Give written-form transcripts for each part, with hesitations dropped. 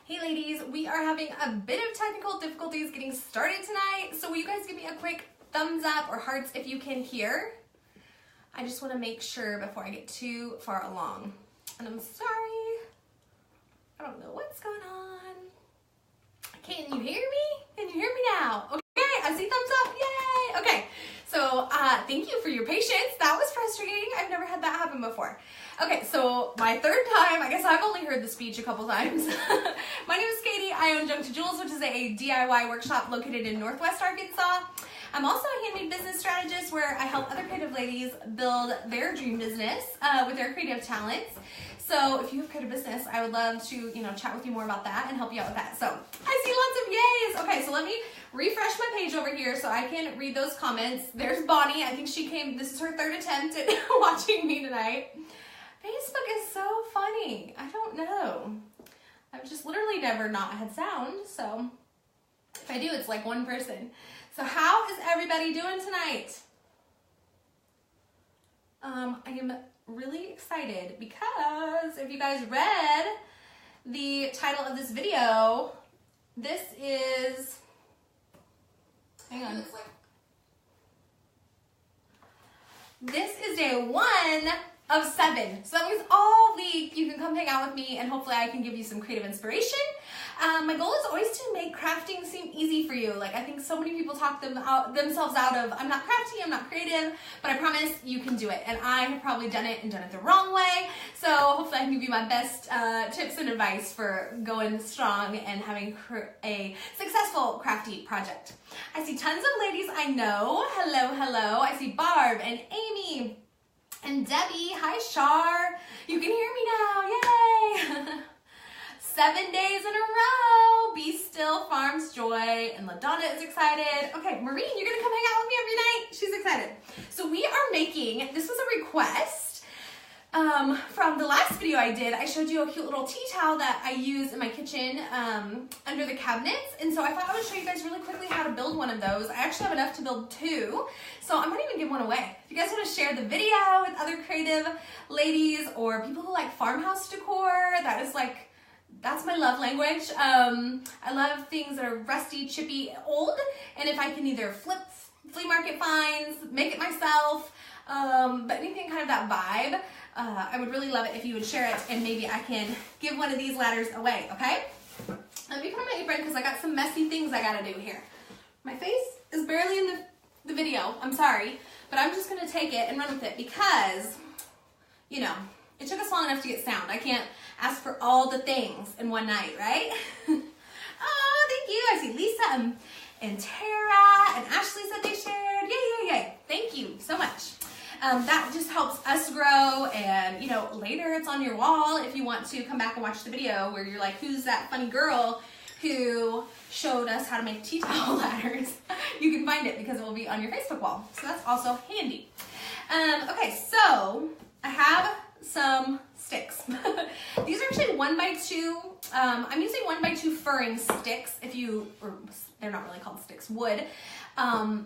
Hey ladies, we are having a bit of technical difficulties getting started tonight, so will you guys give me a quick thumbs up or hearts if you can hear? I just want to make sure before I get too far along. And I'm sorry, I don't know what's going on. Can you hear me? Can you hear me now? Okay, I see thumbs up, yay! Okay, so thank you for your patience. That was frustrating. I've never had that happen before. Okay, so my third time, I guess I've only heard the speech a couple times. My name is Katie. I own Junk to Jewels, which is a DIY workshop located in Northwest Arkansas. I'm also a handmade business strategist where I help other creative ladies build their dream business with their creative talents. So if you have creative business, I would love to, chat with you more about that and help you out with that. So I see lots of yays. Okay, so let me refresh my page over here so I can read those comments. There's Bonnie. I think she came, this is her third attempt at watching me tonight. Facebook is so funny. I don't know. I've just literally never not had sound, so if I do, it's like one person. So how is everybody doing tonight? I am really excited because if you guys read the title of this video, this is, hang on. This is day 1 of 7. So that means all week you can come hang out with me and hopefully I can give you some creative inspiration. My goal is always to make crafting seem easy for you. Like I think so many people talk themselves out of, I'm not crafty, I'm not creative, but I promise you can do it. And I have probably done it and done it the wrong way. So hopefully I can give you my best tips and advice for going strong and having a successful crafty project. I see tons of ladies I know. Hello, hello. I see Barb and Amy and Debbie. Hi, Shar. You can hear me now. Yay. 7 days in a row. Be Still Farms Joy. And LaDonna is excited. Okay, Maureen, you're going to come hang out with me every night? She's excited. So we are making, this was a request from the last video I did. I showed you a cute little tea towel that I use in my kitchen under the cabinets. And so I thought I would show you guys really quickly how to build one of those. I actually have enough to build 2. So I might even give one away. If you guys want to share the video with other creative ladies or people who like farmhouse decor, that's my love language. I love things that are rusty, chippy, old, and if I can either flip flea market finds, make it myself, but anything kind of that vibe, I would really love it if you would share it, and maybe I can give one of these ladders away, okay? Let me put on my apron because I got some messy things I gotta do here. My face is barely in the video, I'm sorry, but I'm just gonna take it and run with it because, it took us long enough to get sound. I can't ask for all the things in one night, right? Oh, thank you. I see Lisa and Tara and Ashley said they shared. Yay, yay, yay. Thank you so much. That just helps us grow, and later it's on your wall if you want to come back and watch the video where you're like, who's that funny girl who showed us how to make tea towel ladders? You can find it because it will be on your Facebook wall. So that's also handy. Okay, so I have some sticks. These are actually 1x2. I'm using 1x2 furring sticks they're not really called sticks, wood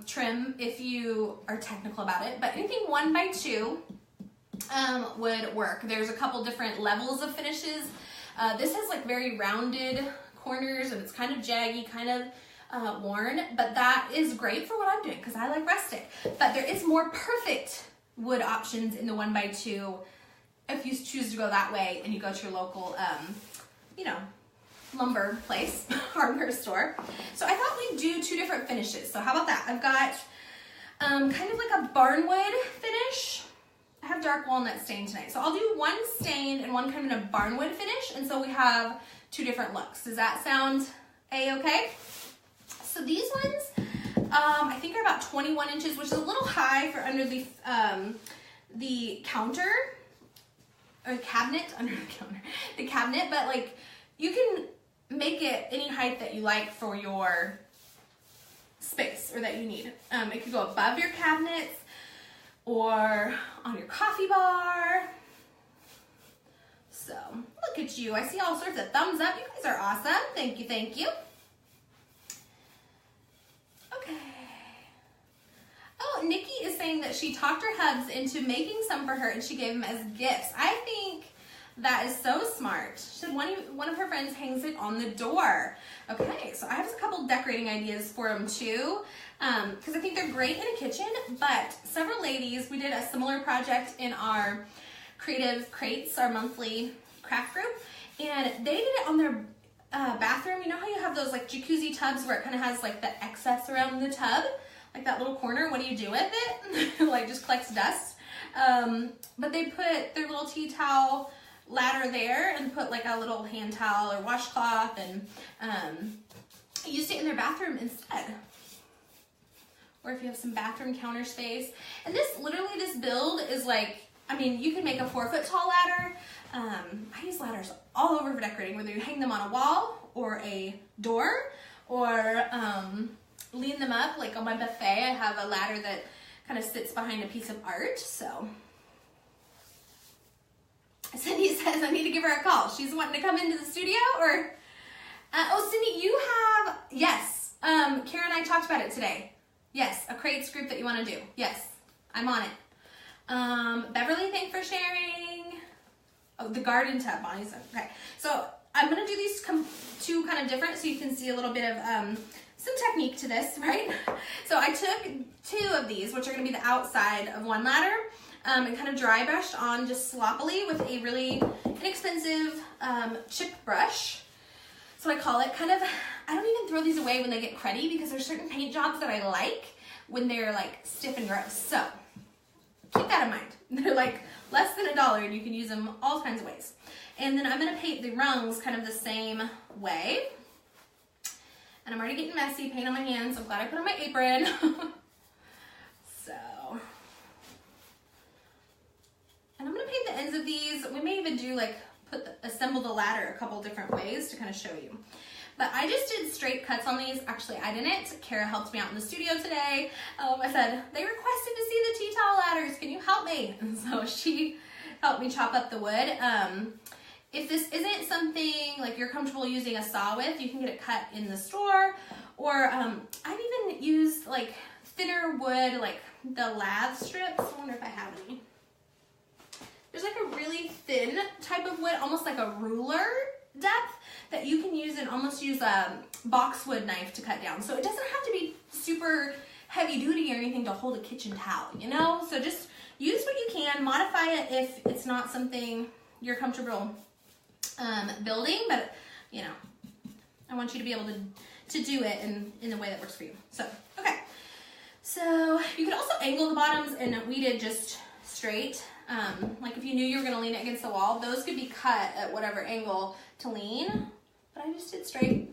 trim if you are technical about it, but anything 1x2 would work. There's a couple different levels of finishes. This has like very rounded corners and it's kind of jaggy, kind of worn, but that is great for what I'm doing because I like rustic. But there is more perfect wood options in the 1x2 if you choose to go that way and you go to your local, lumber place, hardware store. So I thought we'd do 2 different finishes. So how about that? I've got kind of like a barnwood finish. I have dark walnut stain tonight. So I'll do one stained and one kind of a barnwood finish. And so we have 2 different looks. Does that sound A-okay? So these ones, I think are about 21 inches, which is a little high for under the counter. Or cabinet, under the cabinet, but like you can make it any height that you like for your space or that you need. It could go above your cabinets or on your coffee bar. So look at you. I see all sorts of thumbs up. You guys are awesome. Thank you, thank you. Okay. Oh, Nikki is saying that she talked her hubs into making some for her and she gave them as gifts. I think That is so smart. She said one of her friends hangs it on the door. Okay, so I have a couple decorating ideas for them too, because I think they're great in a kitchen, but several ladies, we did a similar project in our Creative Crates, our monthly craft group, and they did it on their bathroom. You know how you have those like jacuzzi tubs where it kind of has like the excess around the tub, like that little corner? What do you do with it? Like just collects dust. But they put their little tea towel ladder there and put like a little hand towel or washcloth, and used it in their bathroom instead. Or if you have some bathroom counter space. And this build is like, I mean, you can make a 4-foot tall ladder. I use ladders all over for decorating, whether you hang them on a wall or a door, or lean them up. Like on my buffet, I have a ladder that kind of sits behind a piece of art. So Cindy says I need to give her a call. She's wanting to come into the studio, or oh, Cindy, you have, yes, Kara and I talked about it today. Yes, a crates group that you want to do. Yes, I'm on it. Beverly, thanks for sharing. Oh, the garden tub, Bonnie said. Okay, so I'm gonna do these two kind of different, so you can see a little bit of some technique to this, right? So I took 2 of these, which are gonna be the outside of one ladder, and kind of dry brushed on just sloppily with a really inexpensive chip brush. So I call it kind of, I don't even throw these away when they get cruddy, because there's certain paint jobs that I like when they're like stiff and gross. So keep that in mind. They're like less than $1 and you can use them all kinds of ways. And then I'm gonna paint the rungs kind of the same way. And I'm already getting messy, paint on my hands. I'm glad I put on my apron. So, and I'm gonna paint the ends of these. We may even do like, assemble the ladder a couple different ways to kind of show you. But I just did straight cuts on these. Actually, I didn't. Kara helped me out in the studio today. I said, they requested to see the tea towel ladders. Can you help me? And so she helped me chop up the wood. If this isn't something like you're comfortable using a saw with, you can get it cut in the store. Or I've even used like thinner wood, like the lath strips. I wonder if I have any. There's like a really thin type of wood, almost like a ruler depth, that you can use and almost use a boxwood knife to cut down. So it doesn't have to be super heavy duty or anything to hold a kitchen towel, you know? So just use what you can, modify it if it's not something you're comfortable building, but you know, I want you to be able to do it in the way that works for you. So, okay. So you could also angle the bottoms, and we did just straight. Like if you knew you were gonna lean it against the wall, those could be cut at whatever angle to lean, but I just did straight.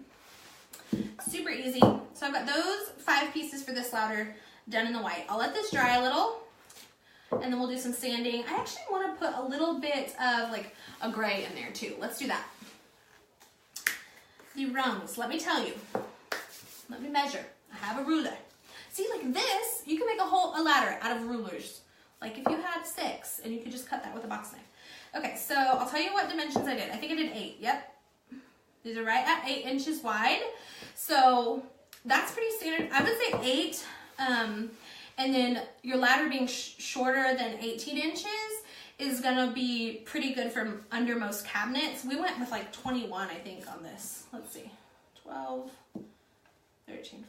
Super easy. So I've got those 5 pieces for this ladder done in the white. I'll let this dry a little, and then we'll do some sanding. I actually want to put a little bit of like a gray in there too. Let's do that. The rungs, let me tell you. Let me measure. I have a ruler. See, like this, you can make a ladder out of rulers. Like if you had 6, and you could just cut that with a box knife. Okay, so I'll tell you what dimensions I did. I think I did 8, yep. These are right at 8 inches wide. So that's pretty standard. I would say 8, and then your ladder being shorter than 18 inches is gonna be pretty good for under most cabinets. We went with like 21, I think, on this. Let's see, 12, 13, 14.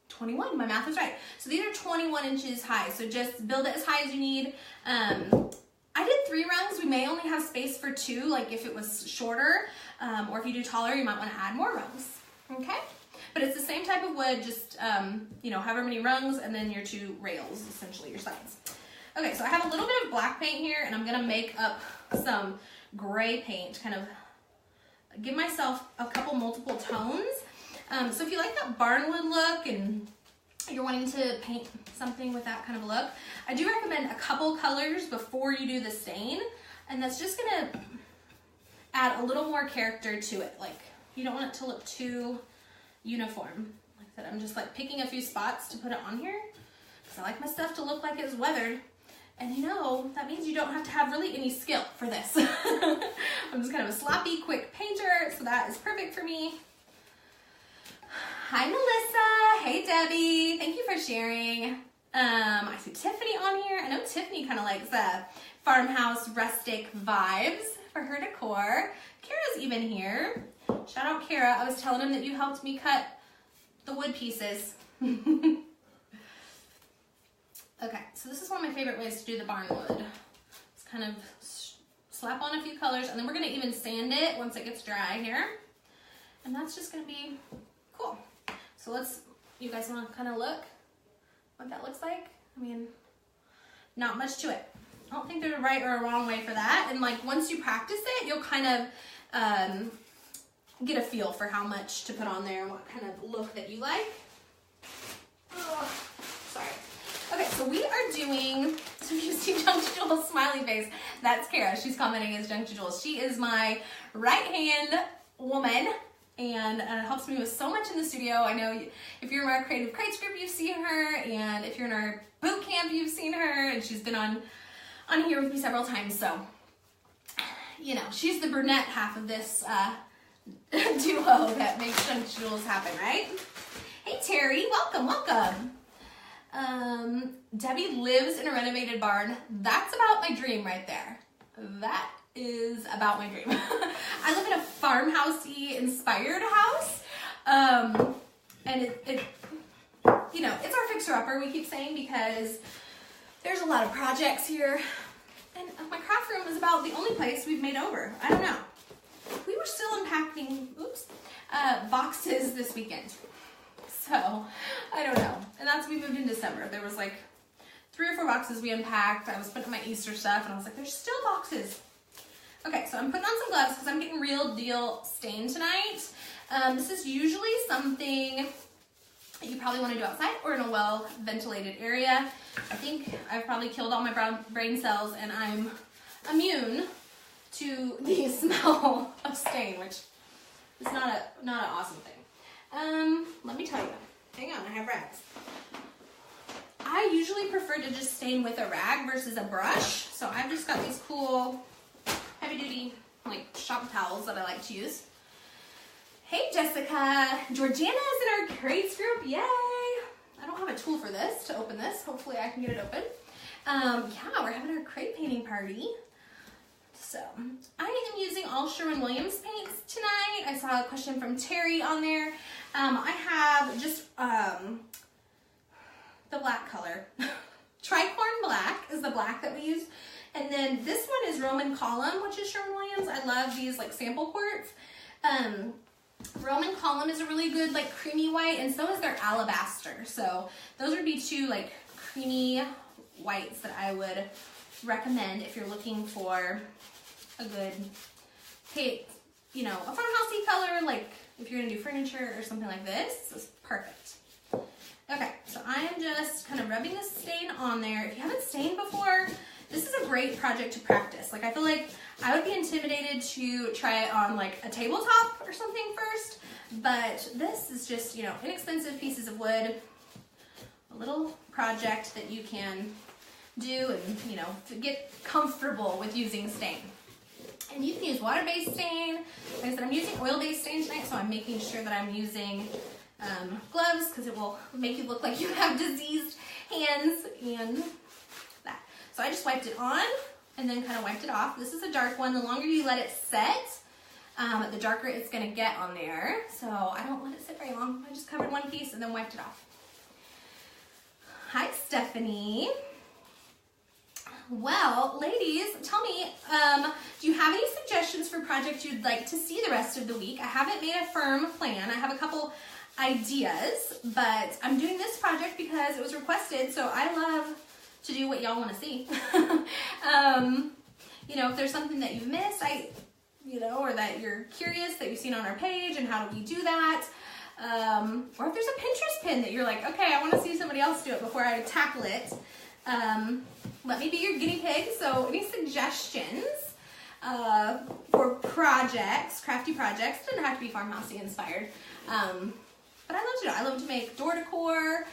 21, my math was right. So these are 21 inches high. So just build it as high as you need. I did 3 rungs. We may only have space for 2, like if it was shorter, or if you do taller, you might want to add more rungs. Okay? But it's the same type of wood, just, you know, however many rungs, and then your 2 rails, essentially your sides. Okay, so I have a little bit of black paint here, and I'm gonna make up some gray paint, kind of give myself a couple multiple tones. So if you like that barnwood look and you're wanting to paint something with that kind of look, I do recommend a couple colors before you do the stain, and that's just gonna add a little more character to it. Like, you don't want it to look too uniform. Like I said, I'm just like picking a few spots to put it on here, because I like my stuff to look like it's weathered. And you know, that means you don't have to have really any skill for this. I'm just kind of a sloppy, quick painter, so that is perfect for me. Hi, Melissa. Hey, Debbie. Thank you for sharing. I see Tiffany on here. I know Tiffany kind of likes the farmhouse rustic vibes for her decor. Kara's even here. Shout out Kara. I was telling him that you helped me cut the wood pieces. Okay, so this is one of my favorite ways to do the barn wood. It's kind of slap on a few colors, and then we're gonna even sand it once it gets dry here. And that's just gonna be cool. So let's, you guys wanna kind of look what that looks like? I mean, not much to it. I don't think there's a right or a wrong way for that. And like once you practice it, you'll kind of get a feel for how much to put on there and what kind of look that you like. Oh, sorry. Okay, so we are doing, so if you see Junkie Jules' smiley face, that's Kara. She's commenting as Junkie Jules. She is my right-hand woman and helps me with so much in the studio. I know if you're in our Creative Crates group, you've seen her, and if you're in our boot camp, you've seen her, and she's been on here with me several times. So, you know, she's the brunette half of this duo that makes Junkie Jules happen, right? Hey, Terry, welcome, welcome. Debbie lives in a renovated barn. That's about my dream right there. That is about my dream. I live in a farmhousey inspired house. And it you know, it's our fixer-upper, we keep saying, because there's a lot of projects here. And my craft room is about the only place we've made over. I don't know. We were still unpacking, boxes this weekend. So, I don't know. And that's, we moved in December. There was like 3 or 4 boxes we unpacked. I was putting my Easter stuff and I was like, there's still boxes. Okay, so I'm putting on some gloves because I'm getting real deal stain tonight. This is usually something that you probably want to do outside or in a well ventilated area. I think I've probably killed all my brain cells and I'm immune to the smell of stain, which is not an awesome thing. Let me tell you. Hang on, I have rags. I usually prefer to just stain with a rag versus a brush. So I've just got these cool, heavy duty, like shop towels that I like to use. Hey Jessica, Georgiana is in our crates group, yay! I don't have a tool for this, to open this. Hopefully I can get it open. Yeah, we're having our crate painting party. So, I am using all Sherwin-Williams paints tonight. I saw a question from Terry on there. I have just the black color. Tricorn black is the black that we use. And then this one is Roman Column, which is Sherwin-Williams. I love these like sample quartz. Roman Column is a really good like creamy white, and so is their alabaster. So those would be 2 like creamy whites that I would recommend if you're looking for a good, you know, a farmhousey color, like if you're gonna do furniture or something like this. This is perfect. Okay, so I am just kind of rubbing this stain on there. If you haven't stained before, this is a great project to practice. Like I feel like I would be intimidated to try it on like a tabletop or something first, but this is just, you know, inexpensive pieces of wood, a little project that you can do and, you know, to get comfortable with using stain. And you can use water-based stain. Like I said, I'm using oil-based stain tonight, so I'm making sure that I'm using gloves because it will make you look like you have diseased hands and that. So I just wiped it on and then kind of wiped it off. This is a dark one. The longer you let it set, the darker it's going to get on there. So I don't let it sit very long. I just covered one piece and then wiped it off. Hi, Stephanie. Well, ladies, tell me, do you have any suggestions for projects you'd like to see the rest of the week? I haven't made a firm plan. I have a couple ideas, but I'm doing this project because it was requested, so I love to do what y'all want to see. You know, if there's something that you've missed, you know, or that you're curious that you've seen on our page and how do we do that, or if there's a Pinterest pin that you're like, okay, I want to see somebody else do it before I tackle it. Let me be your guinea pig. So any suggestions for projects, crafty projects, doesn't have to be farmhousey inspired, but I love to do it. I love to make door decor,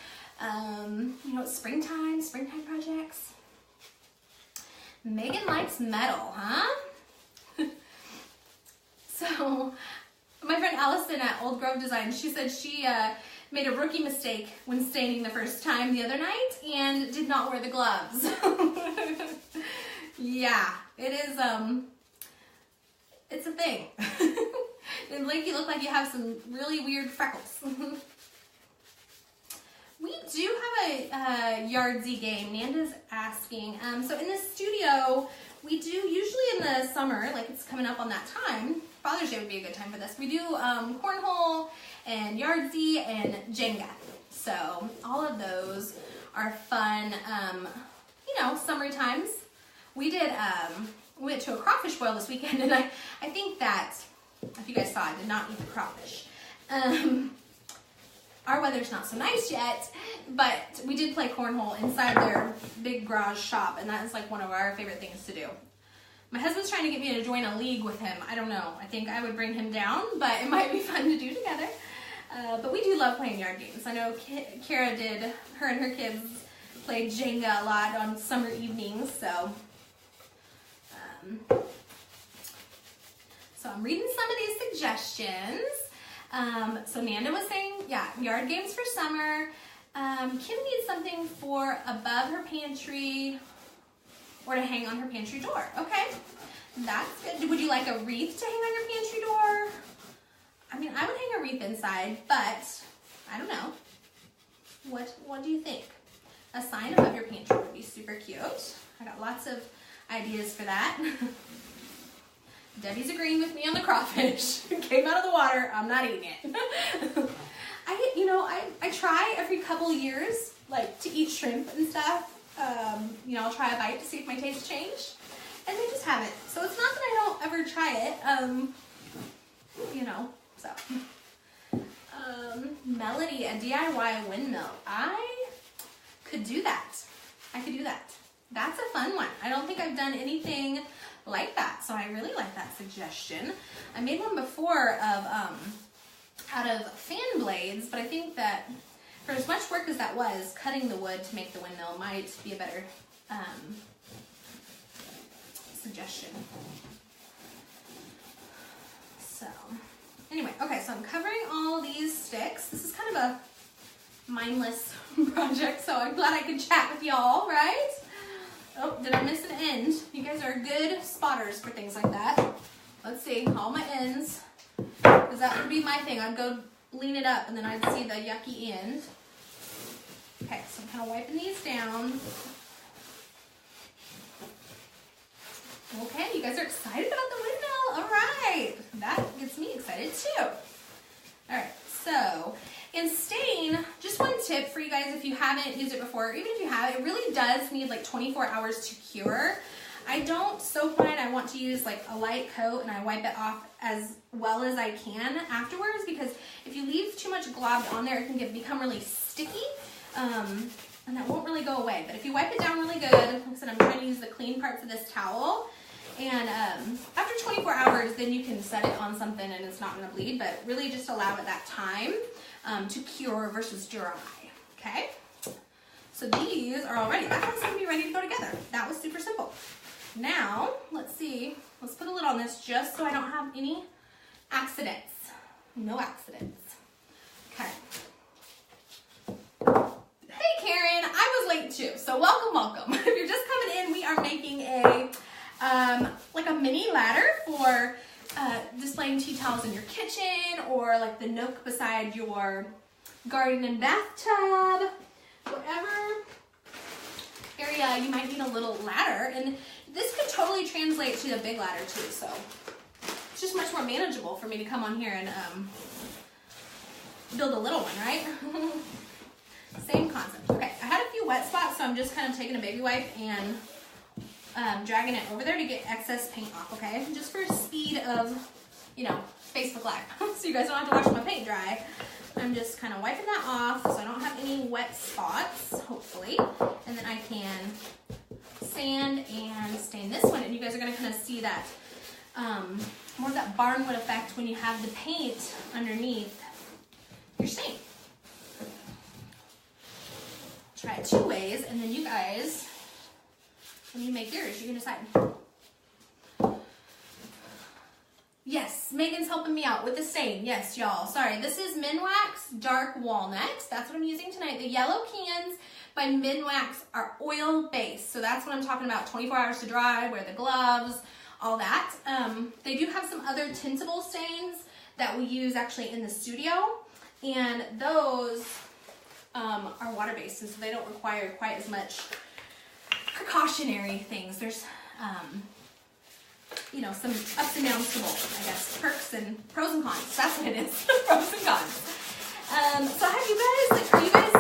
you know, springtime projects. Megan likes metal, huh? So my friend Allison at Old Grove Design, she said she made a rookie mistake when staining the first time the other night and did not wear the gloves. Yeah, it is, it's a thing. It make you look like you have some really weird freckles. We do have a Yardsy game. Nanda's asking. So in the studio, we do usually in the summer, like it's coming up on that time. Father's Day would be a good time for this. We do cornhole and Yardsy and Jenga. So all of those are fun. You know, summer times. We did. We went to a crawfish boil this weekend, and I think that if you guys saw, I did not eat the crawfish. Our weather's not so nice yet, but we did play cornhole inside their big garage shop, and that is like one of our favorite things to do. My husband's trying to get me to join a league with him. I don't know. I think I would bring him down, but it might be fun to do together. But we do love playing yard games. I know Kara did, her and her kids played Jenga a lot on summer evenings, so I'm reading some of these suggestions. So Nanda was saying, yeah, yard games for summer. Kim needs something for above her pantry or to hang on her pantry door. Okay, that's good. Would you like a wreath to hang on your pantry door? I mean, I would hang a wreath inside, but I don't know. What do you think? A sign above your pantry would be super cute. I got lots of ideas for that. Debbie's agreeing with me on the crawfish. It came out of the water. I'm not eating it. I try every couple years, like, to eat shrimp and stuff. I'll try a bite to see if my taste changed. And I just haven't. So it's not that I don't ever try it. Melody, a DIY windmill. I could do that. That's a fun one. I don't think I've done anything like that, so I really like that suggestion. I made one before of out of fan blades, but I think that for as much work as that was, cutting the wood to make the windmill might be a better suggestion. So anyway, okay, so I'm covering all these sticks. This is kind of a mindless project, so I'm glad I could chat with y'all, right? Oh, did I miss an end? You guys are good spotters for things like that. Let's see, all my ends. Because that would be my thing. I'd go lean it up and then I'd see the yucky end. Okay, so I'm kind of wiping these down. Okay, you guys are excited about the windmill. All right, that gets me excited too. All right, so in stain, just one tip for you guys if you haven't used it before, or even if you have, it really does need like 24 hours to cure. I don't soak mine. I want to use like a light coat and I wipe it off as well as I can afterwards, because if you leave too much globbed on there, it can become really sticky, and that won't really go away. But if you wipe it down really good, like I said, I'm trying to use the clean parts of this towel, and after 24 hours, then you can set it on something and it's not going to bleed, but really just allow it that time to cure versus dry, okay? So these are all ready. That one's going to be ready to go together. That was super simple. Now, let's see. Let's put a lid on this just so I don't have any accidents. No accidents. Okay. Hey, Karen. I was late too, so welcome. If you're just coming in, we are making a like a mini ladder for displaying tea towels in your kitchen, or like the nook beside your garden and bathtub, whatever area you might need a little ladder. And this could totally translate to the big ladder too, so it's just much more manageable for me to come on here and build a little one, right? Same concept. Okay, I had a few wet spots, so I'm just kind of taking a baby wipe and dragging it over there to get excess paint off, okay? Just for speed of, Facebook Live. So you guys don't have to watch my paint dry. I'm just kind of wiping that off so I don't have any wet spots, hopefully. And then I can sand and stain this one. And you guys are going to kind of see that, more of that barnwood effect when you have the paint underneath your stain. Try it 2 ways, and then you guys, when you make yours, you can decide. Yes, Megan's helping me out with the stain. Yes, y'all. Sorry, this is Minwax Dark Walnut. That's what I'm using tonight. The yellow cans by Minwax are oil-based. So that's what I'm talking about. 24 hours to dry, wear the gloves, all that. They do have some other tintable stains that we use actually in the studio. And those are water-based, and so they don't require quite as much precautionary things. There's you know, some ups and downs to both, I guess. Perks and pros and cons. That's what it is. Pros and cons. So have you guys, are you guys,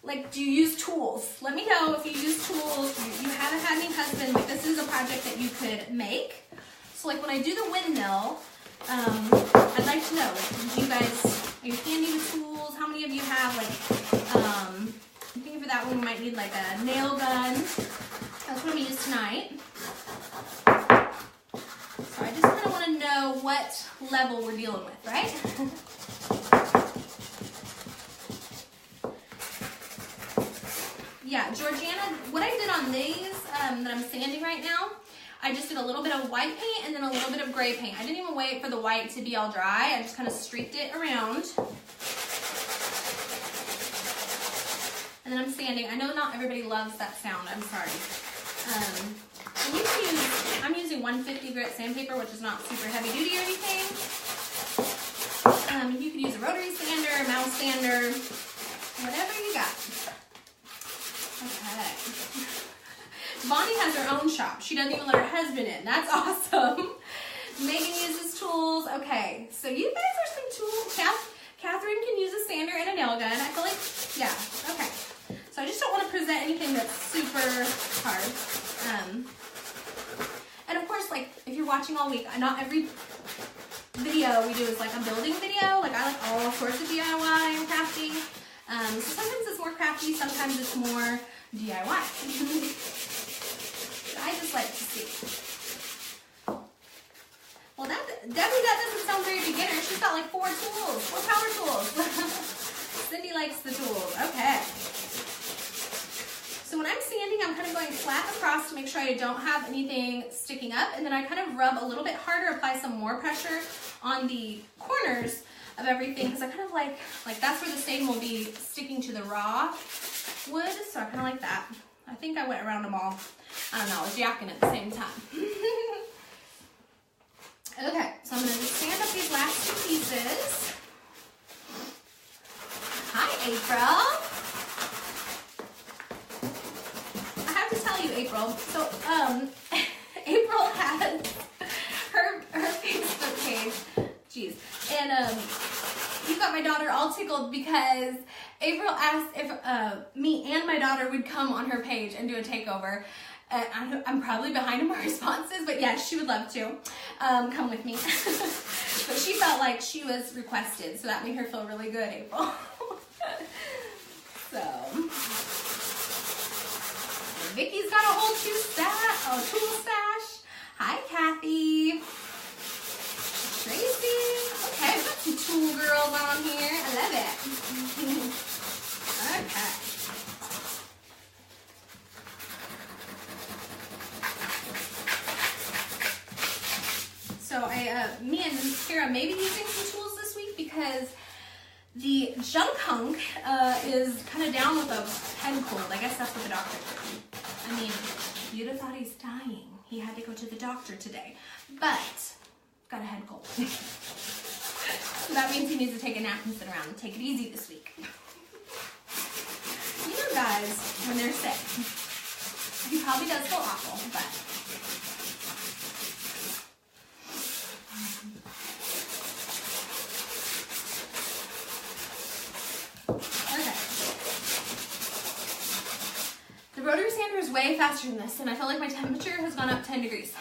like, do you use tools? Let me know if you use tools. You haven't had any husband. Like, this is a project that you could make. So, like, when I do the windmill, I'd like to know, like, do you guys, are you handy with tools? How many of you have, like, I'm thinking for that one, we might need, like, a nail gun. That's what I'm going to use tonight. So I just kind of want to know what level we're dealing with, right? Yeah, Georgiana, what I did on these that I'm sanding right now, I just did a little bit of white paint and then a little bit of gray paint. I didn't even wait for the white to be all dry. I just kind of streaked it around. And then I'm sanding. I know not everybody loves that sound. I'm sorry. And you can use, I'm using 150 grit sandpaper, which is not super heavy duty or anything. You could use a rotary sander, a mouse sander, whatever you got. Okay. Bonnie has her own shop. She doesn't even let her husband in. That's awesome. Megan uses tools. Okay, so you guys are some tools. Catherine can use a sander and a nail gun. I feel like, yeah, okay. So I just don't want to present anything that's super hard. And of course, like, if you're watching all week, not every video we do is like a building video. Like, I like all sorts of DIY and crafting. So sometimes it's more crafty, sometimes it's more DIY. I just like to see. Well, Debbie, that doesn't sound very beginner. She's got like 4 tools, 4 power tools. Cindy likes the tools. Okay. So when I'm sanding, I'm kind of going flat across to make sure I don't have anything sticking up. And then I kind of rub a little bit harder, apply some more pressure on the corners of everything, because I kind of like that's where the stain will be sticking to the raw wood. So I kind of like that. I think I went around them all. I don't know, I was yakking at the same time. Okay, so I'm going to just sand up these last 2 pieces. Hi, April. I have to tell you, April. So, April has her Facebook page. Jeez. And you got my daughter all tickled because April asked if me and my daughter would come on her page and do a takeover. I'm probably behind in my responses, but yeah, she would love to come with me. But she felt like she was requested, so that made her feel really good, April. So, Vicky's got a whole tool stash. Hi, Kathy. Tracy. Okay, I've got some tool girls on here. I love it. Okay. So me and Kara may be using some tools this week because the junk hunk is kind of down with a head cold. I guess that's what the doctor said. I mean, you'd have thought he's dying. He had to go to the doctor today, but got a head cold. So that means he needs to take a nap and sit around and take it easy this week. You know, guys, when they're sick, he probably does feel awful, but. Rotary sander is way faster than this, and I feel like my temperature has gone up 10 degrees.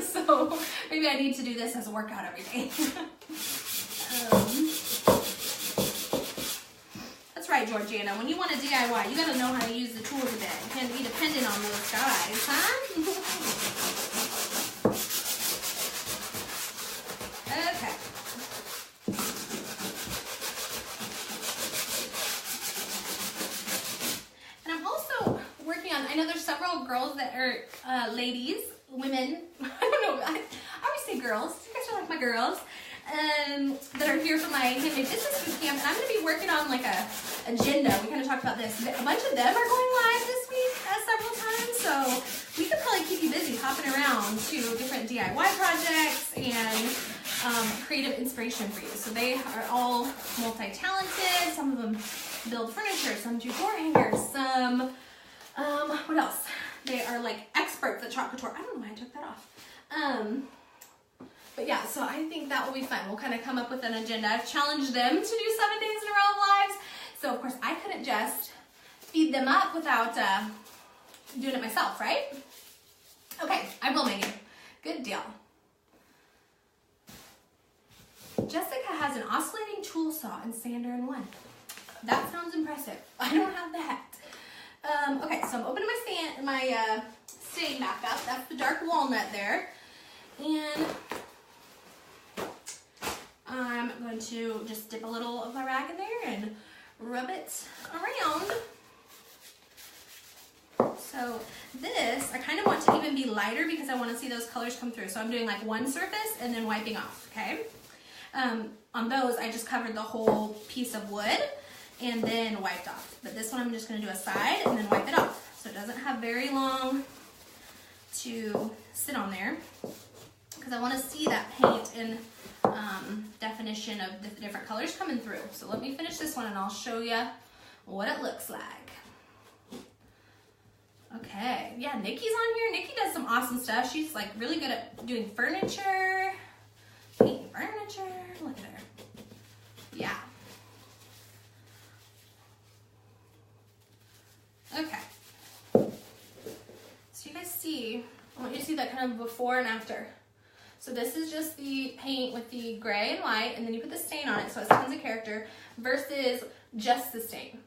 So maybe I need to do this as a workout every day. That's right, Georgiana. When you want to DIY, you got to know how to use the tools a bit. You can't be dependent on those guys, huh? Okay. I know there's several girls that are ladies, women, I don't know, I always say girls. girls. You guys are like my girls. That are here for my handmade business boot camp, and I'm going to be working on like a agenda. We kind of talked about this. A bunch of them are going live this week several times, so we could probably keep you busy hopping around to different DIY projects and creative inspiration for you. So they are all multi-talented. Some of them build furniture, some do door hangers, some what else? They are like experts at choc couture. I don't know why I took that off. But yeah, so I think that will be fun. We'll kind of come up with an agenda, challenge them to do 7 days in a row of lives. So of course I couldn't just feed them up without doing it myself, right? Okay, I will, Megan. Good deal. Jessica has an oscillating tool saw and sander in one. That sounds impressive. I don't have that. Okay, so I'm opening my stain back up. That's the dark walnut there. And I'm going to just dip a little of my rag in there and rub it around. So this, I kind of want to even be lighter because I want to see those colors come through. So I'm doing like one surface and then wiping off, okay? On those, I just covered the whole piece of wood and then wiped off. But this one, I'm just going to do a side and then wipe it off. So it doesn't have very long to sit on there because I want to see that paint and definition of the different colors coming through. So let me finish this one and I'll show you what it looks like. Okay, yeah, Nikki's on here. Nikki does some awesome stuff. She's like really good at doing furniture, painting furniture. Look at her. Yeah. Okay. So you guys see, I want you to see that kind of before and after. So this is just the paint with the gray and white, and then you put the stain on it so it has tons of character, versus just the stain.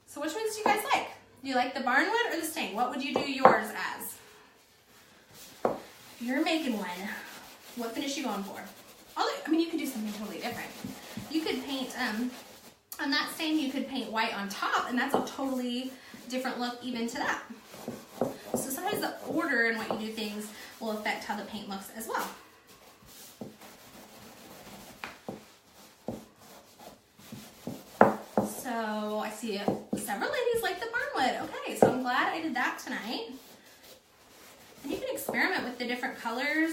So which ones do you guys like? Do you like the barnwood or the stain? What would you do yours as? If you're making one, what finish are you going for? I mean, you could do something totally different. You could paint, on that stain, you could paint white on top, and that's a totally different look even to that. So sometimes the order in what you do things will affect how the paint looks as well. So I see several ladies like the barnwood. Okay, so I'm glad I did that tonight. And you can experiment with the different colors.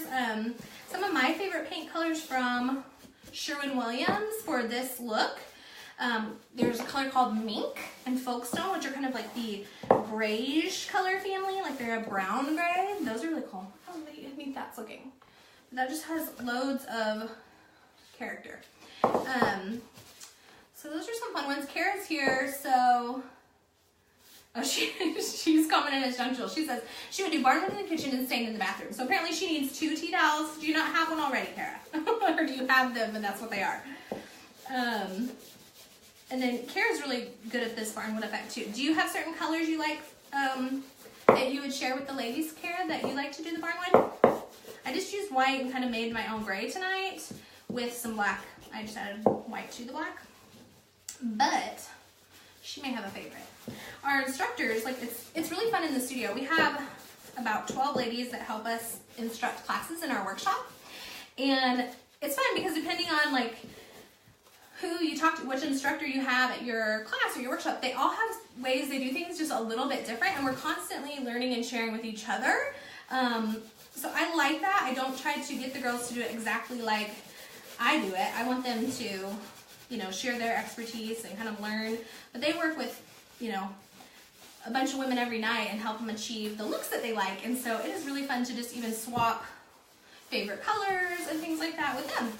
Some of my favorite paint colors from Sherwin-Williams for this look. There's a color called Mink and Folkstone, which are kind of like the grayish color family, like they're a brown gray. Those are really cool. How neat that's looking. That just has loads of character. So those are some fun ones. Kara's here, so she's commenting as John Jules. She says she would do barnwood in the kitchen and stain in the bathroom. So apparently she needs 2 tea towels. Do you not have one already, Kara? Or do you have them and that's what they are? And then Kara's really good at this barnwood effect too. Do you have certain colors you like that you would share with the ladies, Kara, that you like to do the barnwood? I just used white and kind of made my own gray tonight with some black. I just added white to the black. But she may have a favorite. Our instructors, like it's really fun in the studio. We have about 12 ladies that help us instruct classes in our workshop. And it's fun because depending on like who you talk to, which instructor you have at your class or your workshop, they all have ways they do things just a little bit different, and we're constantly learning and sharing with each other. So I like that. I don't try to get the girls to do it exactly like I do it. I want them to, you know, share their expertise and kind of learn. But they work with, you know, a bunch of women every night and help them achieve the looks that they like. And so it is really fun to just even swap favorite colors and things like that with them.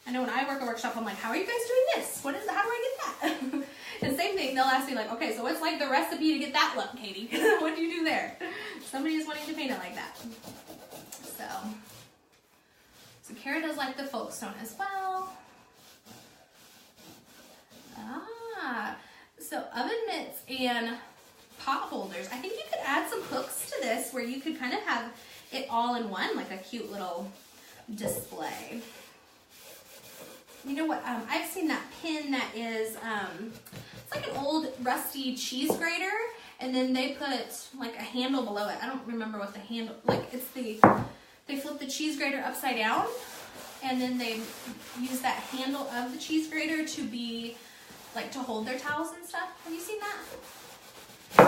I know when I work a workshop, I'm like, how are you guys doing this? How do I get that? And same thing, they'll ask me like, okay, so what's like the recipe to get that look, Katie? What do you do there? Somebody is wanting to paint it like that. So Kara does like the Folkstone as well. So oven mitts and pot holders. I think you could add some hooks to this where you could kind of have it all in one, like a cute little display. You know what, I've seen that pin that is, it's like an old rusty cheese grater, And then they put like a handle below it. I don't remember what the handle, like it's the, they flip the cheese grater upside down, and then they use that handle of the cheese grater to be, like, to hold their towels and stuff. Have you seen that?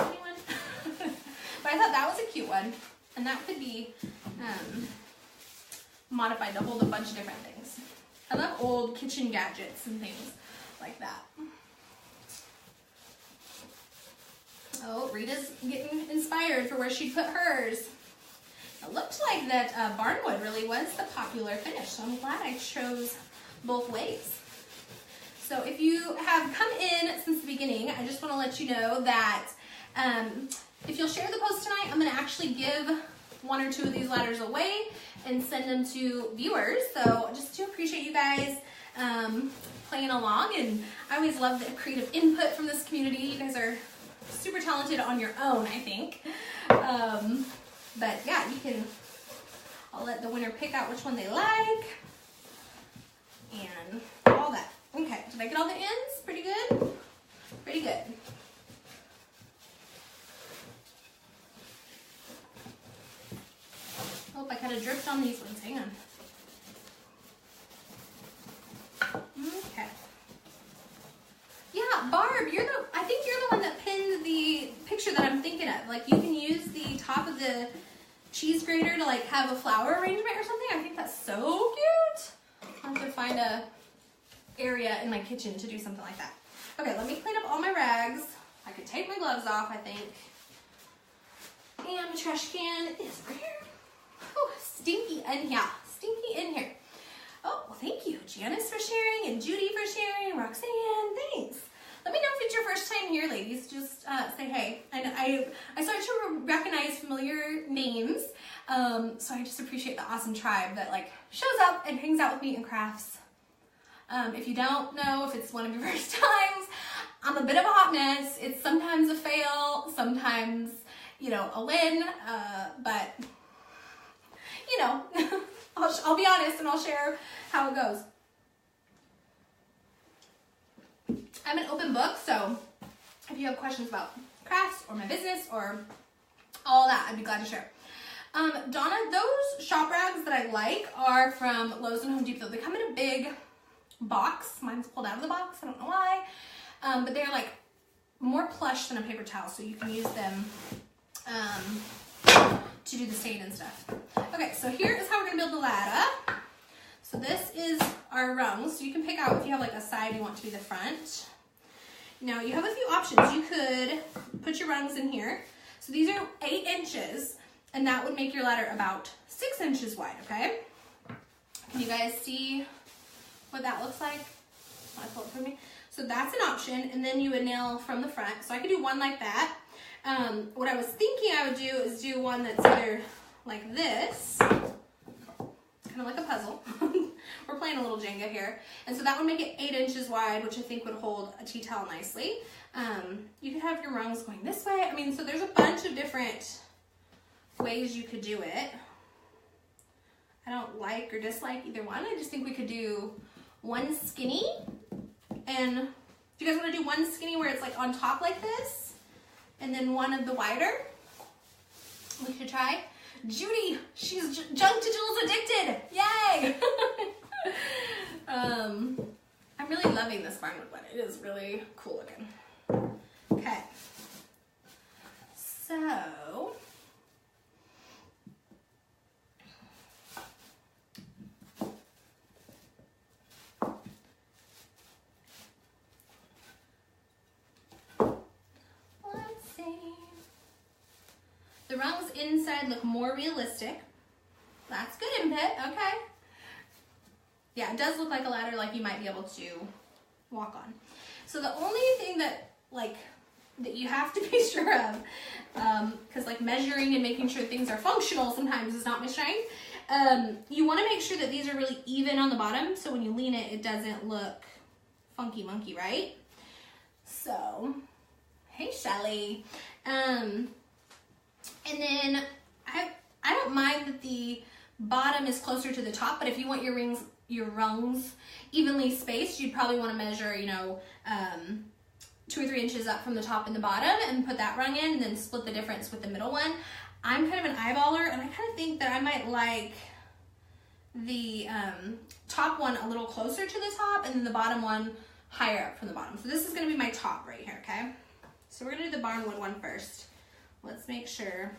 Anyone? But I thought that was a cute one. And that could be modified to hold a bunch of different things. I love old kitchen gadgets and things like that. Oh, Rita's getting inspired for where she put hers. It looked like that barnwood really was the popular finish, so I'm glad I chose both ways. So if you have come in since the beginning, I just want to let you know that if you'll share the post tonight, I'm going to actually give 1 or 2 of these ladders away and send them to viewers. So just to appreciate you guys playing along, and I always love the creative input from this community. You guys are super talented on your own, I think. But yeah, you can, I'll let the winner pick out which one they like and all that. Okay, did I get all the ends? Pretty good? Pretty good. Oh, I kind of dripped on these ones. Hang on. Okay. Yeah, Barb, I think you're the one that pinned the picture that I'm thinking of. Like, you can use the top of the cheese grater to, like, have a flower arrangement or something. I think that's so cute. I'll have to find a area in my kitchen to do something like that. Okay, let me clean up all my rags. I could take my gloves off, I think. And my trash can is right here. Oh, stinky in here. Stinky in here. Oh, well, thank you, Janice, for sharing, and Judy for sharing, Roxanne, thanks. Let me know if it's your first time here, ladies. Just say hey. And I start to recognize familiar names, so I just appreciate the awesome tribe that, like, shows up and hangs out with me and crafts. If you don't know, if it's one of your first times, I'm a bit of a hot mess. It's sometimes a fail, sometimes, you know, a win, but, you know, I'll be honest and I'll share how it goes. I'm an open book, so if you have questions about crafts or my business or all that, I'd be glad to share. Donna, those shop rags that I like are from Lowe's and Home Depot. They come in a big box. Mine's pulled out of the box. I don't know why. But they're like more plush than a paper towel, so you can use them to do the stain and stuff. Okay, so here is how we're gonna build the ladder. So this is our rungs. So you can pick out if you have like a side you want to be the front. Now you have a few options. You could put your rungs in here. So these are 8 inches, and that would make your ladder about 6 inches wide, okay? Can you guys see what that looks like? I pull it for me. So that's an option, and then you would nail from the front. So I could do one like that. What I was thinking I would do is do one that's either like this, kind of like a puzzle. We're playing a little Jenga here. And so that would make it 8 inches wide, which I think would hold a tea towel nicely. You could have your rungs going this way. I mean, so there's a bunch of different ways you could do it. I don't like or dislike either one. I just think we could do one skinny. And do you guys want to do one skinny where it's like on top like this? And then one of the wider? We could try. Judy, she's Junk to Jules addicted. Yay! I'm really loving this barnwood one. It is really cool looking. Okay. So, let's see. The rungs inside look more realistic. That's good input, okay. Yeah, it does look like a ladder, like you might be able to walk on. So the only thing that, like, that you have to be sure of, because like measuring and making sure things are functional sometimes is not my strength. You want to make sure that these are really even on the bottom, so when you lean it, it doesn't look funky monkey, right? So, hey Shelly. And then I don't mind that the bottom is closer to the top, but if you want your rungs evenly spaced, you'd probably want to measure, you know, 2 or 3 inches up from the top and the bottom and put that rung in, and then split the difference with the middle one. I'm kind of an eyeballer, and I kind of think that I might like the top one a little closer to the top and then the bottom one higher up from the bottom. So this is going to be my top right here, okay? So we're going to do the barnwood one first. Let's make sure.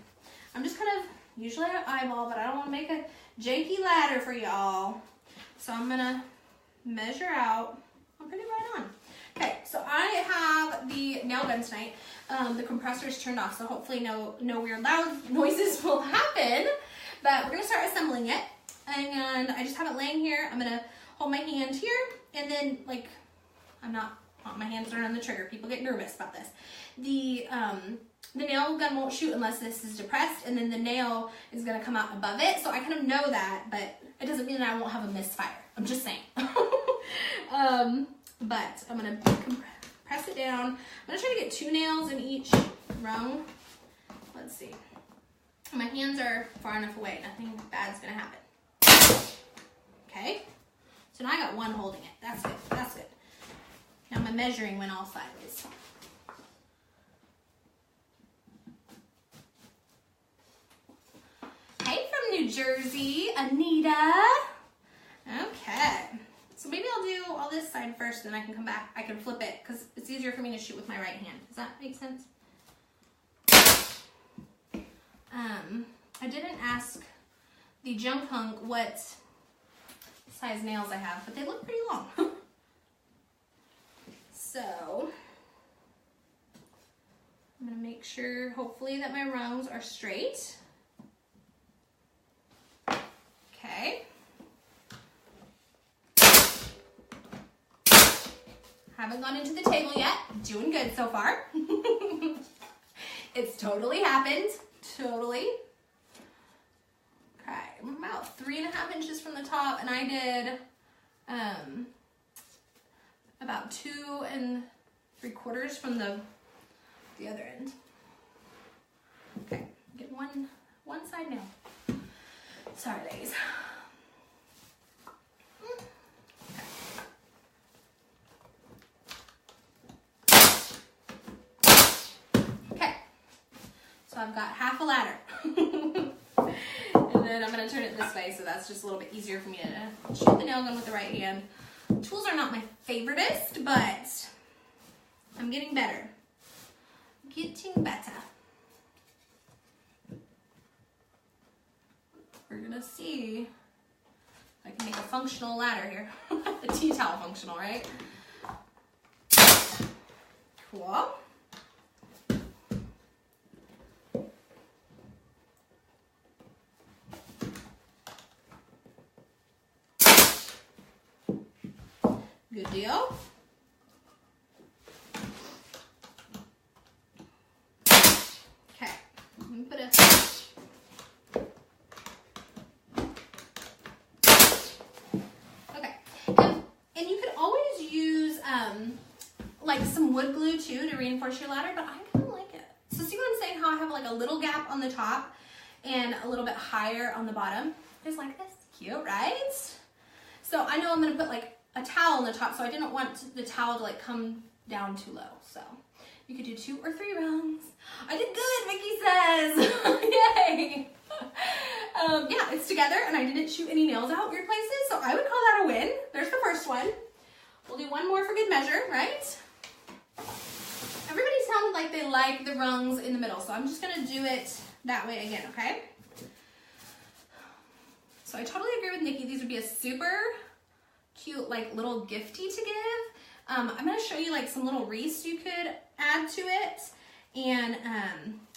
I'm just kind of, usually I eyeball, but I don't want to make a janky ladder for y'all. So I'm going to measure out. I'm pretty right on. Okay, so I have the nail gun tonight. The compressor's turned off, so hopefully no weird loud noises will happen. But we're going to start assembling it. And I just have it laying here. I'm going to hold my hand here, and then, like, my hands are on the trigger. People get nervous about this. The nail gun won't shoot unless this is depressed, and then the nail is going to come out above it. So I kind of know that, but it doesn't mean that I won't have a misfire. I'm just saying. But I'm going to press it down. I'm going to try to get 2 nails in each rung. Let's see. My hands are far enough away. Nothing bad's going to happen. Okay. So now I got 1 holding it. That's good. That's good. Now my measuring went all sideways. Hey from New Jersey, Anita. Okay. So maybe I'll do all this side first, then I can come back. I can flip it because it's easier for me to shoot with my right hand. Does that make sense? I didn't ask the junk hunk what size nails I have, but they look pretty long. So I'm gonna make sure, hopefully, that my rungs are straight. Okay. Haven't gone into the table yet. Doing good so far. It's totally happened. Totally. Okay, I'm about 3.5 inches from the top, and I did about 2 3/4 from the other end. Okay, get one side nail. Sorry, ladies. So I've got half a ladder. And then I'm going to turn it this way, so that's just a little bit easier for me to shoot the nail gun with the right hand. Tools are not my favoriteest, but I'm getting better. Getting better. We're going to see if I can make a functional ladder here. The tea towel functional, right? Cool. Good deal. Okay, let me put a... Okay, and you could always use like some wood glue too to reinforce your ladder, but I kind of like it. So see what I'm saying? How I have like a little gap on the top and a little bit higher on the bottom? Just like this. Cute, right? So I know I'm gonna put like a towel on the top, so I didn't want the towel to like come down too low. So you could do 2 or 3 rounds. I did good, Vicky says. Yay. Yeah, it's together, and I didn't shoot any nails out weird places, so I would call that a win. There's the first one. We'll do 1 more for good measure, right? Everybody sounded like they like the rungs in the middle, so I'm just gonna do it that way again, okay? So I totally agree with Nikki. These would be a super cute, like, little gifty to give. I'm going to show you like some little wreaths you could add to it. And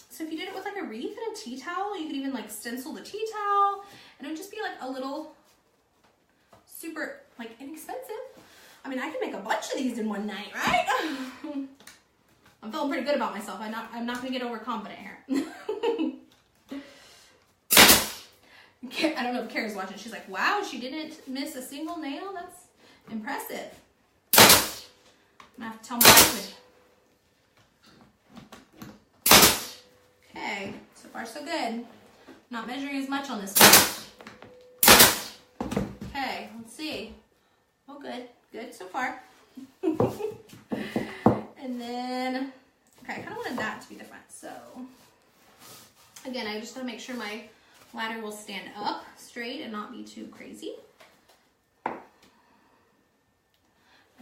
so if you did it with like a wreath and a tea towel, you could even like stencil the tea towel, and it would just be like a little super like inexpensive. I mean, I could make a bunch of these in one night, right? I'm feeling pretty good about myself. I'm not going to get overconfident here. I don't know if Kara's watching. She's like, wow, she didn't miss a single nail. That's impressive. I'm going to have to tell my husband. Okay, so far so good. Not measuring as much on this one. Okay, let's see. Oh, good. Good so far. And And then, okay, I kind of wanted that to be the front. So again, I just gotta make sure my ladder will stand up straight and not be too crazy. And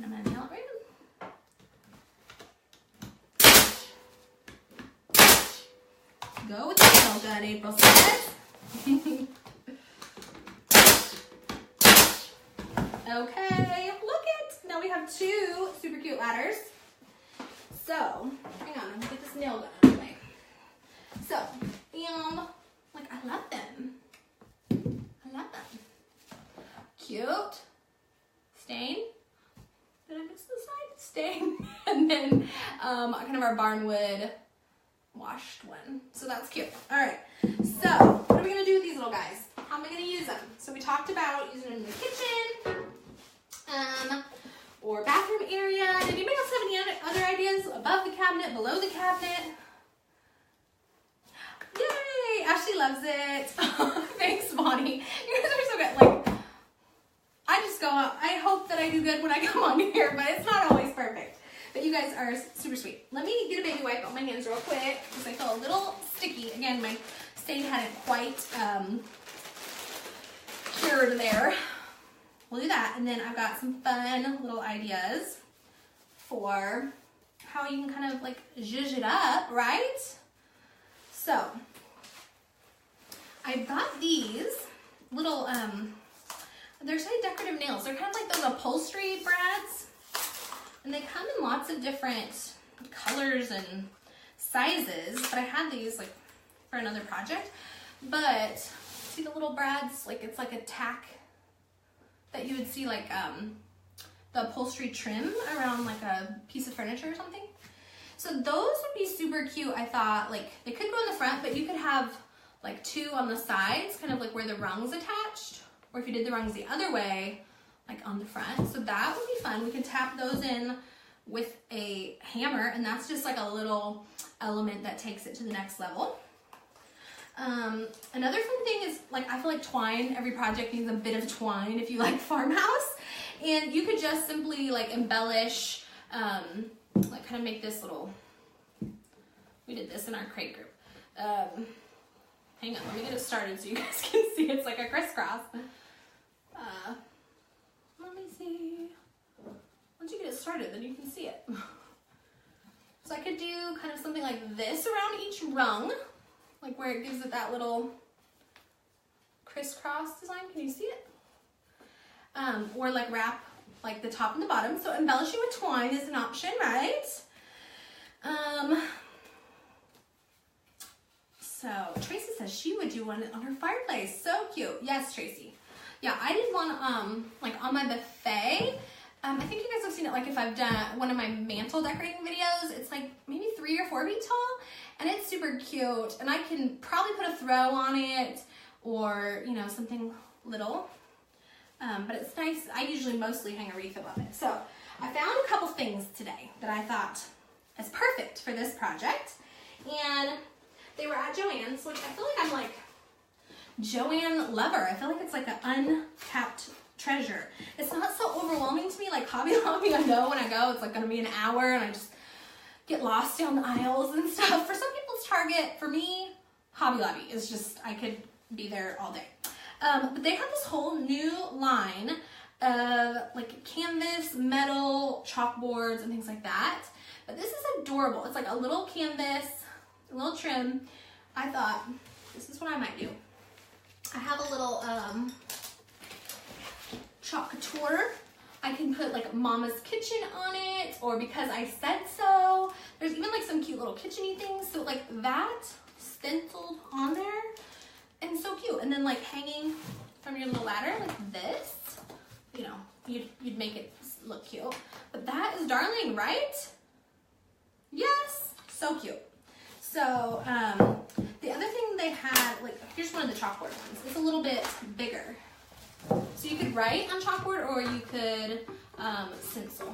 I'm gonna nail it right in. Go with the nail gun, April says. Okay, look it. Now we have two super cute ladders. So, hang on, I'm gonna get this nail gun out of the way. So, like I love them. I love them. Cute. Stain. Did I miss the side? Stain. And then kind of our barnwood washed one. So that's cute. All right. So what are we gonna do with these little guys? How am I gonna use them? So we talked about using them in the kitchen, or bathroom area. Did anybody else have any other ideas? Above the cabinet, below the cabinet? Yay! Ashley loves it. Thanks, Bonnie. You guys are so good. Like, I just go up. I hope that I do good when I come on here, but it's not always perfect. But you guys are super sweet. Let me get a baby wipe on my hands real quick because I feel a little sticky. Again, my stain hadn't quite cured there. We'll do that, and then I've got some fun little ideas for how you can kind of like zhuzh it up, right? So I've got these little, they're say decorative nails. They're kind of like those upholstery brads, and they come in lots of different colors and sizes, but I had these like for another project. But see the little brads, like it's like a tack that you would see like the upholstery trim around like a piece of furniture or something. So those would be super cute. I thought like they could go in the front, but you could have like two on the sides, kind of like where the rung's attached, or if you did the rungs the other way, like on the front. So that would be fun. We can tap those in with a hammer, and that's just like a little element that takes it to the next level. Another fun thing is, like, I feel like twine, every project needs a bit of twine if you like farmhouse, and you could just simply like embellish, like kind of make this little, we did this in our crate group. Hang on, let me get it started so you guys can see it's like a crisscross. Let me see. Once you get it started, then you can see it. So I could do kind of something like this around each rung, like where it gives it that little crisscross design. Can you see it? Or like wrap like the top and the bottom. So embellishing with twine is an option, right? So Tracy says she would do one on her fireplace. So cute. Yes, Tracy. Yeah, I did one like on my buffet. I think you guys have seen it, like if I've done one of my mantle decorating videos. It's like maybe 3 or 4 feet tall, and it's super cute. And I can probably put a throw on it, or you know, something little. But it's nice. I usually mostly hang a wreath above it. So I found a couple things today that I thought is perfect for this project, and they were at Joann's, which I feel like I'm like Joann lover. I feel like it's like an untapped treasure. It's not so overwhelming to me like Hobby Lobby. I know when I go, it's like gonna be an hour and I just get lost down the aisles and stuff. For some people it's Target. For me, Hobby Lobby is just, I could be there all day. But they have this whole new line of like canvas, metal, chalkboards, and things like that. But this is adorable. It's like a little canvas, a little trim. I thought this is what I might do. I have a little chalk couture. I can put like Mama's Kitchen on it, or Because I Said So. There's even like some cute little kitchen-y things. So like that stenciled on there, and so cute. And then like hanging from your little ladder like this, you know, you'd make it look cute. But that is darling, right? Yes, so cute. So the other thing they had, like here's one of the chalkboard ones. It's a little bit bigger. So you could write on chalkboard, or you could stencil.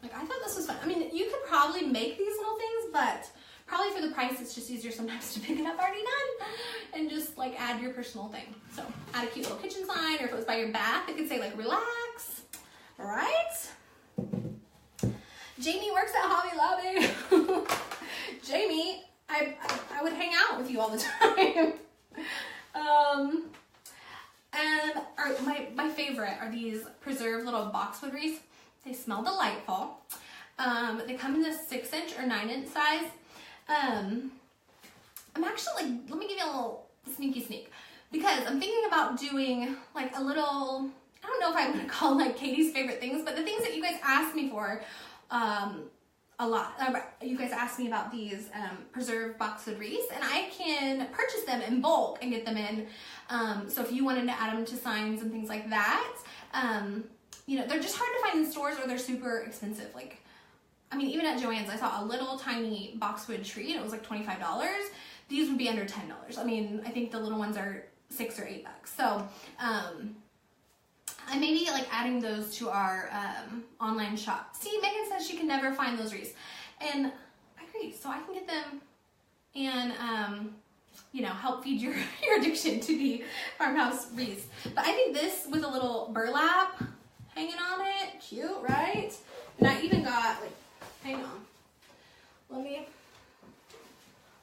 Like I thought this was fun. I mean, you could probably make these little things, but probably for the price, it's just easier sometimes to pick it up already done and just like add your personal thing. So add a cute little kitchen sign, or if it was by your bath, it could say like relax, right? Jamie works at Hobby Lobby. Jamie, I would hang out with you all the time. And my favorite are these preserved little boxwood wreaths. They smell delightful. They come in this 6-inch or 9-inch size. I'm actually like, let me give you a little sneaky sneak, because I'm thinking about doing like a little, I don't know if I want to call like Katie's favorite things, but the things that you guys asked me for a lot. You guys asked me about these preserved boxwood wreaths, and I can purchase them in bulk and get them in. So if you wanted to add them to signs and things like that, you know, they're just hard to find in stores, or they're super expensive. Like, I mean, even at Joann's, I saw a little tiny boxwood tree and it was like $25. These would be under $10. I mean, I think the little ones are $6 or $8. So, I may be like adding those to our online shop. See, Megan says she can never find those wreaths, and I agree. So I can get them and you know, help feed your addiction to the farmhouse wreaths. But I think this with a little burlap hanging on it, cute, right? And I even got like, hang on, let me.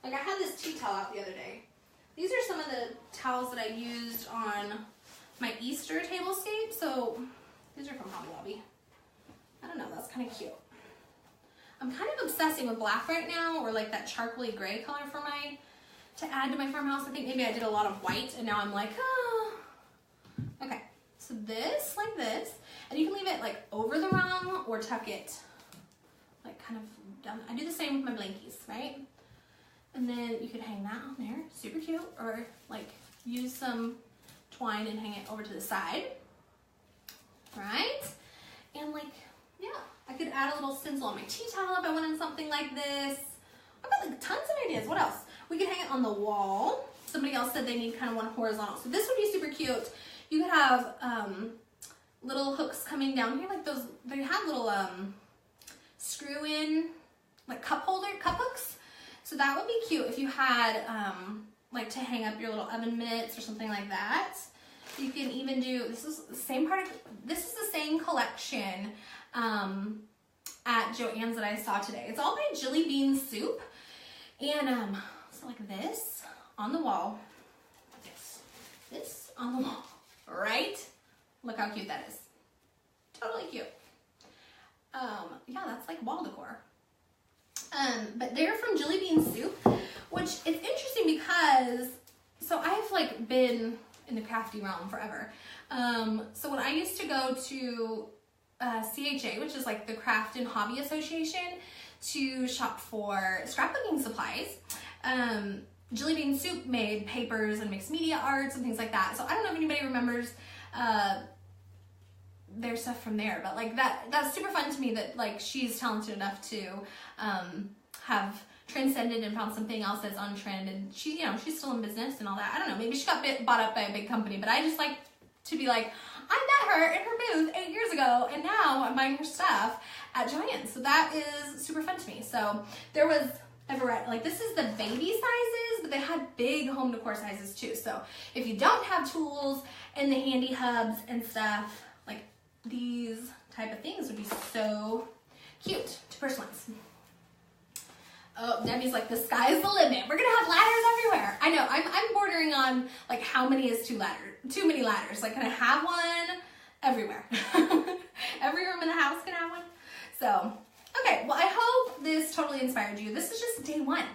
Like, I had this tea towel out the other day. These are some of the towels that I used on my Easter tablescape. So these are from Hobby Lobby. I don't know, that's kind of cute. I'm kind of obsessing with black right now, or like that charcoaly gray color for to add to my farmhouse. I think maybe I did a lot of white, and now I'm like, oh. Okay, so this, like this, and you can leave it like over the rung or tuck it like kind of down. I do the same with my blankies, right? And then you could hang that on there, super cute, or like use some twine and hang it over to the side, right? And like, yeah, I could add a little stencil on my tea towel if I wanted something like this. I've got like tons of ideas. What else? We could hang it on the wall. Somebody else said they need kind of one horizontal. So this would be super cute. You could have little hooks coming down here, like those, they have little screw in like cup hooks. So that would be cute if you had like to hang up your little oven mitts or something like that. You can even do, this is the same collection at Joann's that I saw today. It's all by Jilly Bean Soup. And so like this on the wall, this on the wall, right? Look how cute that is. Totally cute. Yeah, that's like wall decor. But they're from Jilly Bean Soup, which is interesting because, so I've like been in the crafty realm forever. So when I used to go to CHA, which is like the Craft and Hobby Association, to shop for scrapbooking supplies, Jilly Bean Soup made papers and mixed media arts and things like that. So I don't know if anybody remembers their stuff from there, but like that's super fun to me that like she's talented enough to have transcended and found something else that's on trend, and she, you know, she's still in business and all that. I don't know, maybe she got bought up by a big company, but I just like to be like, I met her in her booth 8 years ago, and now I'm buying her stuff at Joann's. So that is super fun to me. So there was a variety, like this is the baby sizes, but they had big home decor sizes too. So if you don't have tools and the handy hubs and stuff, like these type of things would be so cute to personalize. Oh, Debbie's like, the sky's the limit. We're gonna have ladders everywhere. I know, I'm bordering on like how many is too many ladders. Like, can I have one everywhere? Every room in the house can have one. So, okay, well, I hope this totally inspired you. This is just day one.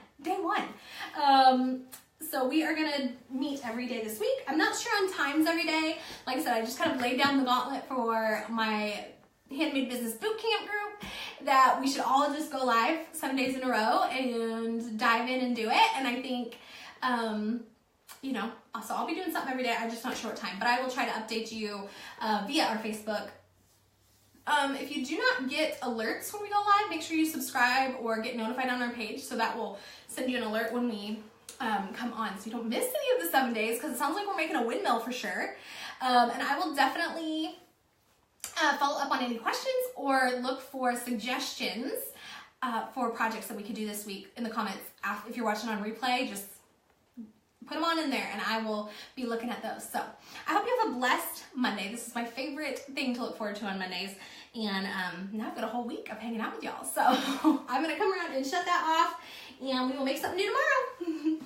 So we are gonna meet every day this week. I'm not sure on times every day. Like I said, I just kind of laid down the gauntlet for my handmade business bootcamp group that we should all just go live 7 days in a row and dive in and do it. And I think, you know, so I'll be doing something every day. I'm just not sure what time, but I will try to update you via our Facebook. If you do not get alerts when we go live, make sure you subscribe or get notified on our page, so that will send you an alert when we come on, so you don't miss any of the 7 days, because it sounds like we're making a windmill for sure. And I will definitely follow up on any questions or look for suggestions for projects that we could do this week in the comments. If you're watching on replay, just put them on in there and I will be looking at those. So I hope you have a blessed Monday. This is my favorite thing to look forward to on Mondays. And now I've got a whole week. week of hanging out with y'all. So I'm gonna come around and shut that off, and we will make something new tomorrow.